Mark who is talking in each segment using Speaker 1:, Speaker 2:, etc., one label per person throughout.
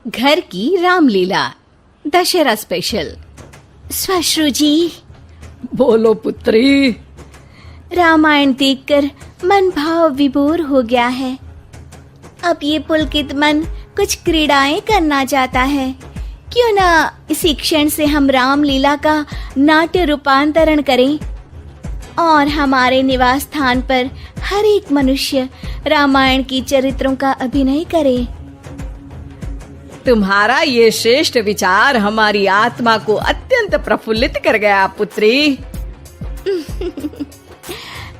Speaker 1: घर की रामलीला दशहरा स्पेशल। श्वश्रु जी,
Speaker 2: बोलो पुत्री।
Speaker 1: रामायण देखकर मन भाव विभोर हो गया है। अब ये पुलकित मन कुछ क्रीड़ाएं करना चाहता है। क्यों ना इसी क्षण से हम रामलीला का नाट्य रूपांतरण करें और हमारे निवास स्थान पर हर एक मनुष्य रामायण की चरित्रों का अभिनय करे।
Speaker 2: तुम्हारा ये श्रेष्ठ विचार हमारी आत्मा को अत्यंत प्रफुल्लित कर गया पुत्री।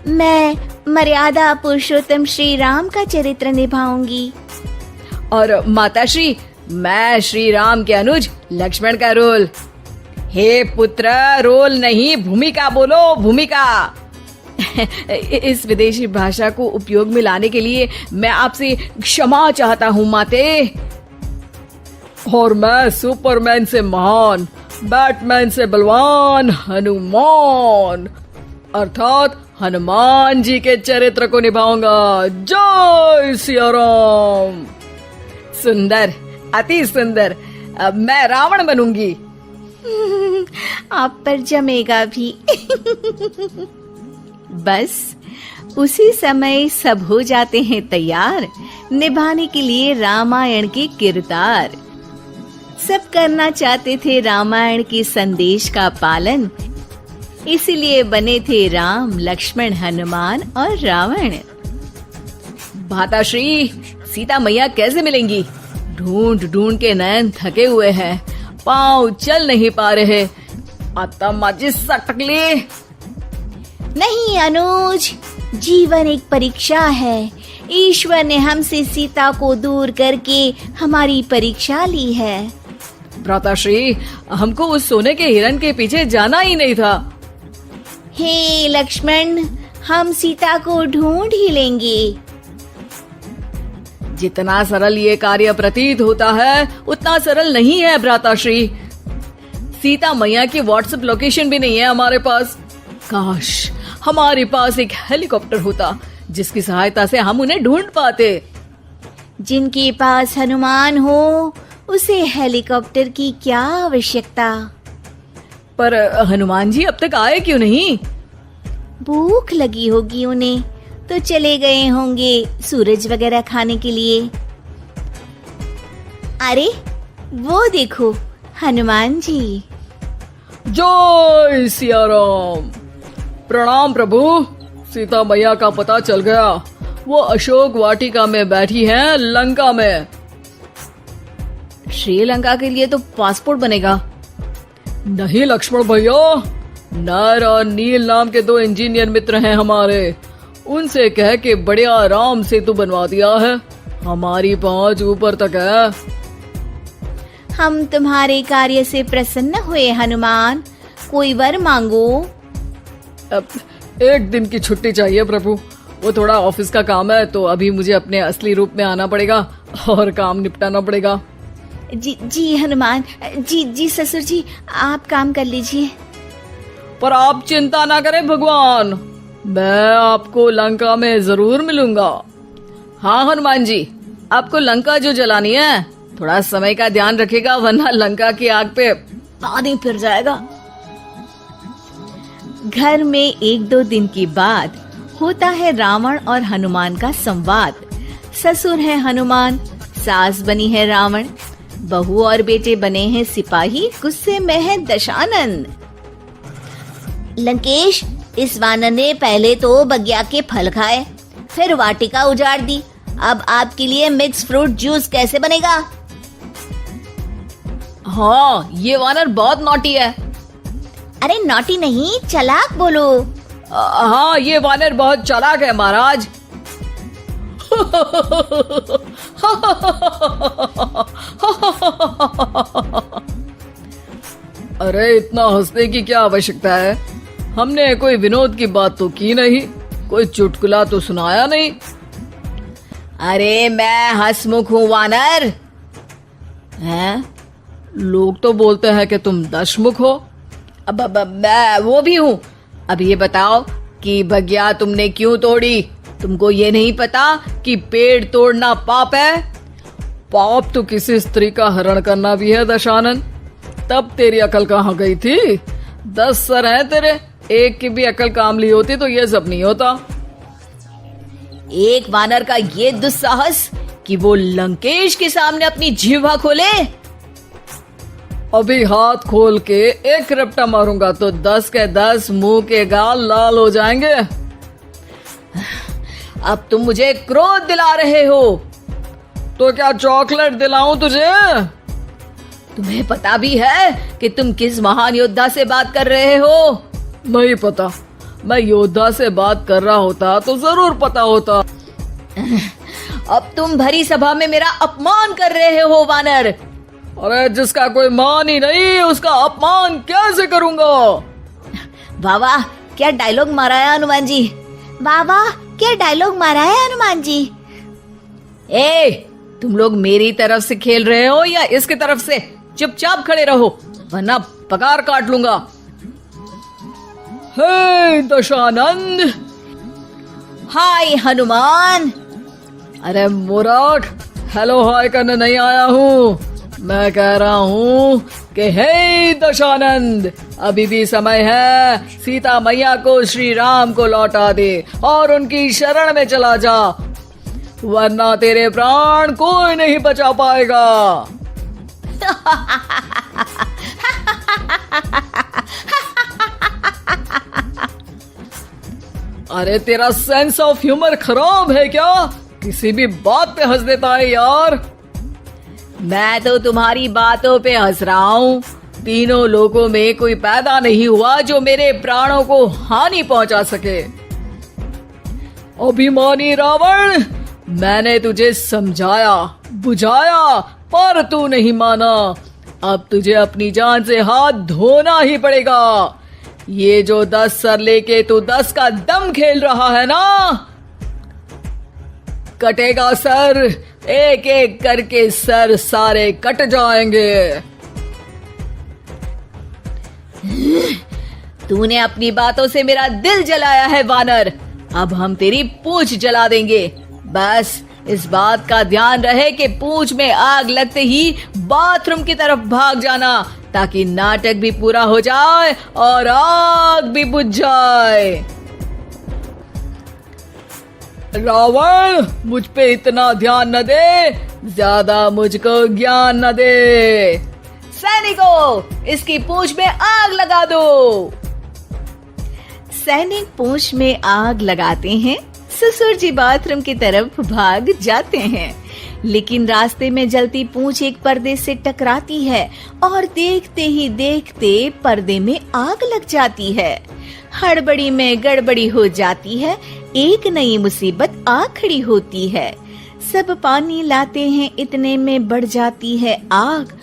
Speaker 1: मैं मर्यादा पुरुषोत्तम श्री राम का चरित्र निभाऊंगी।
Speaker 2: और माताश्री, मैं श्री राम के अनुज लक्ष्मण का रोल। हे पुत्र, रोल नहीं भूमिका बोलो, भूमिका। इस विदेशी भाषा को उपयोग में लाने के लिए मैं आपसे क्षमा चाहता हूँ माते। और मैं सुपरमैन से महान, बैटमैन से बलवान हनुमान अर्थात हनुमान जी के चरित्र को निभाऊंगा। जय सिया राम। सुंदर, अति सुंदर। अब मैं रावण बनूंगी।
Speaker 1: आप पर जमेगा भी। बस उसी समय सब हो जाते हैं तैयार निभाने के लिए रामायण के किरदार। सब करना चाहते थे रामायण के संदेश का पालन, इसीलिए बने थे राम, लक्ष्मण, हनुमान और रावण।
Speaker 2: माताश्री, सीता मैया कैसे मिलेंगी? ढूंढ ढूंढ के नयन थके हुए हैं, पाँव चल नहीं पा रहे। आता माजी सटकली।
Speaker 1: नहीं अनुज, जीवन एक परीक्षा है। ईश्वर ने हमसे सीता को दूर करके हमारी परीक्षा ली है।
Speaker 2: भ्राताश्री, हमको उस सोने के हिरण के पीछे जाना ही नहीं था।
Speaker 1: हे लक्ष्मण, हम सीता को ढूंढ ही लेंगे।
Speaker 2: जितना सरल ये कार्य प्रतीत होता है उतना सरल नहीं है भ्राताश्री। सीता मैया की व्हाट्सएप लोकेशन भी नहीं है हमारे पास। काश हमारे पास एक हेलीकॉप्टर होता जिसकी सहायता से हम उन्हें ढूंढ पाते।
Speaker 1: जिनके पास हनुमान हो उसे हेलीकॉप्टर की क्या आवश्यकता।
Speaker 2: पर हनुमान जी अब तक आए क्यों नहीं?
Speaker 1: भूख लगी होगी उन्हें, तो चले गए होंगे सूरज वगैरह खाने के लिए। अरे वो देखो हनुमान जी।
Speaker 2: जय सिया राम। प्रणाम प्रभु। सीता मैया का पता चल गया, वो अशोक वाटिका में बैठी हैं लंका में।
Speaker 1: श्रीलंका के लिए तो पासपोर्ट बनेगा।
Speaker 2: नहीं लक्ष्मण भैया, नर और नील नाम के 2 इंजीनियर मित्र हैं हमारे। उनसे कह के बढ़िया राम सेतु बनवा दिया है। हमारी पहुंच ऊपर तक है।
Speaker 1: हम तुम्हारे कार्य से प्रसन्न हुए हनुमान, कोई वर मांगो।
Speaker 2: अब 1 दिन की छुट्टी चाहिए प्रभु। वो थोड़ा ऑफिस का काम है, तो अभी मुझे अपने असली रूप में आना पड़ेगा और काम निपटाना पड़ेगा।
Speaker 1: जी हनुमान जी ससुर जी, आप काम कर लीजिए।
Speaker 2: पर आप चिंता ना करें भगवान, मैं आपको लंका में जरूर मिलूंगा। हाँ हनुमान जी, आपको लंका जो जलानी है थोड़ा समय का ध्यान रखेगा, वरना लंका की आग पे पानी फिर जाएगा।
Speaker 1: घर में 1-2 दिन के बाद होता है रावण और हनुमान का संवाद। ससुर है हनुमान, सास बनी है रावण, बहू और बेटे बने हैं सिपाही, गुस्से में है दशानन। लंकेश, इस वानर ने पहले तो बगिया के फल खाए, फिर वाटिका उजाड़ दी। अब आपके लिए मिक्स फ्रूट जूस कैसे बनेगा?
Speaker 2: हाँ, ये वानर बहुत नॉटी है।
Speaker 1: अरे नॉटी नहीं, चालाक बोलो।
Speaker 2: हाँ, ये वानर बहुत चालाक है महाराज। अरे इतना हंसने की क्या आवश्यकता है? हमने कोई विनोद की बात तो की नहीं, कोई चुटकुला तो सुनाया नहीं।
Speaker 1: अरे मैं हंसमुख हूँ वानर।
Speaker 2: हैं? लोग तो बोलते हैं कि तुम दशमुख हो।
Speaker 1: अब मैं वो भी हूँ।
Speaker 2: अब ये बताओ कि बगिया तुमने क्यों तोड़ी? तुमको ये नहीं पता कि पेड़ तोड़ना पाप है? पाप तो किसी स्त्री का हरण करना भी है दशानन। तब तेरी अकल कहाँ गई थी? 10 सर हैं तेरे, एक की भी अकल काम ली होती तो ये सब नहीं होता।
Speaker 1: एक वानर का ये दुस्साहस कि वो लंकेश के सामने अपनी जिह्वा खोले।
Speaker 2: अभी हाथ खोल के एक रपटा मारूंगा तो 10 के 10 मुंह के गाल लाल हो जाएंगे।
Speaker 1: अब तुम मुझे क्रोध दिला रहे हो।
Speaker 2: तो क्या चॉकलेट दिलाऊं तुझे?
Speaker 1: तुम्हें पता भी है कि तुम किस महान योद्धा से बात कर रहे हो?
Speaker 2: नहीं पता। मैं योद्धा से बात कर रहा होता तो जरूर पता होता।
Speaker 1: अब तुम भरी सभा में मेरा अपमान कर रहे हो वानर।
Speaker 2: अरे जिसका कोई मान ही नहीं उसका अपमान कैसे करूंगा?
Speaker 1: वाह वाह, क्या डायलॉग मारा है हनुमान जी। वाह वाह, क्या डायलॉग मारा है हनुमान जी। ए, तुम लोग मेरी तरफ से खेल रहे हो या इसकी तरफ से? चुपचाप खड़े रहो वरना पगार काट लूंगा।
Speaker 2: हे दशानंद।
Speaker 1: हाय हनुमान।
Speaker 2: अरे मूर्ख, हेलो हाय करने नहीं आया हूँ। मैं कह रहा हूँ कि हे दशानंद, अभी भी समय है। सीता मैया को श्री राम को लौटा दे और उनकी शरण में चला जा, वरना तेरे प्राण कोई नहीं बचा पाएगा। अरे तेरा सेंस ऑफ ह्यूमर खराब है क्या? किसी भी बात पे हंस देता है यार।
Speaker 1: मैं तो तुम्हारी बातों पे हंस रहा हूँ। तीनों लोगों में कोई पैदा नहीं हुआ जो मेरे प्राणों को हानि पहुंचा सके।
Speaker 2: अभिमानी रावण, मैंने तुझे समझाया बुझाया पर तू नहीं माना। अब तुझे अपनी जान से हाथ धोना ही पड़ेगा। ये जो 10 सर लेके तू 10 का दम खेल रहा है ना, कटेगा सर। एक एक करके सर सारे कट जाएंगे।
Speaker 1: तूने अपनी बातों से मेरा दिल जलाया है वानर। अब हम तेरी पूंछ जला देंगे। बस इस बात का ध्यान रहे कि पूंछ में आग लगते ही बाथरूम की तरफ भाग जाना, ताकि नाटक भी पूरा हो जाए और आग भी बुझ जाए।
Speaker 2: रावण, मुझ पे इतना ध्यान न दे, ज्यादा मुझको ज्ञान न दे।
Speaker 1: सैनिकों, इसकी पूंछ में आग लगा दो। सैनिक पूंछ में आग लगाते हैं। ससुर जी बाथरूम की तरफ भाग जाते हैं, लेकिन रास्ते में जलती पूंछ एक पर्दे से टकराती है और देखते ही देखते पर्दे में आग लग जाती है। हड़बड़ी में गड़बड़ी हो जाती है। एक नई मुसीबत आ खड़ी होती है। सब पानी लाते हैं, इतने में बढ़ जाती है आग।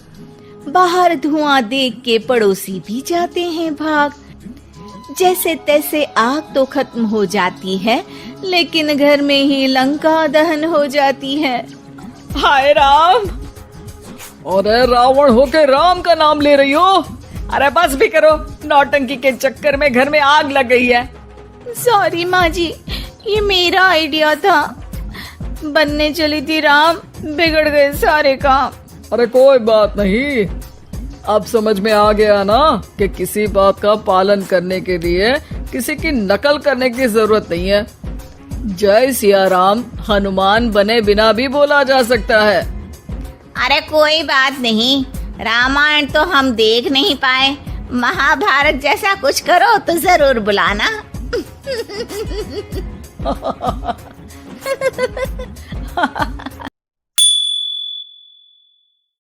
Speaker 1: बाहर धुआं देख के पड़ोसी भी जाते हैं भाग। जैसे तैसे आग तो खत्म हो जाती है, लेकिन घर में ही लंका दहन हो जाती है।
Speaker 2: हाय राम। अरे रावण होके राम का नाम ले रही हो? अरे बस भी करो, नौटंकी के चक्कर में घर में आग लग गई है।
Speaker 1: सॉरी माँ जी, ये मेरा आइडिया था। बनने चली थी राम, बिगड़ गए सारे काम।
Speaker 2: अरे कोई बात नहीं, अब समझ में आ गया ना कि किसी बात का पालन करने के लिए किसी की नकल करने की जरूरत नहीं है। जय सिया राम हनुमान बने बिना भी बोला जा सकता है।
Speaker 1: अरे कोई बात नहीं, रामायण तो हम देख नहीं पाए। महाभारत जैसा कुछ करो तो जरूर बुलाना।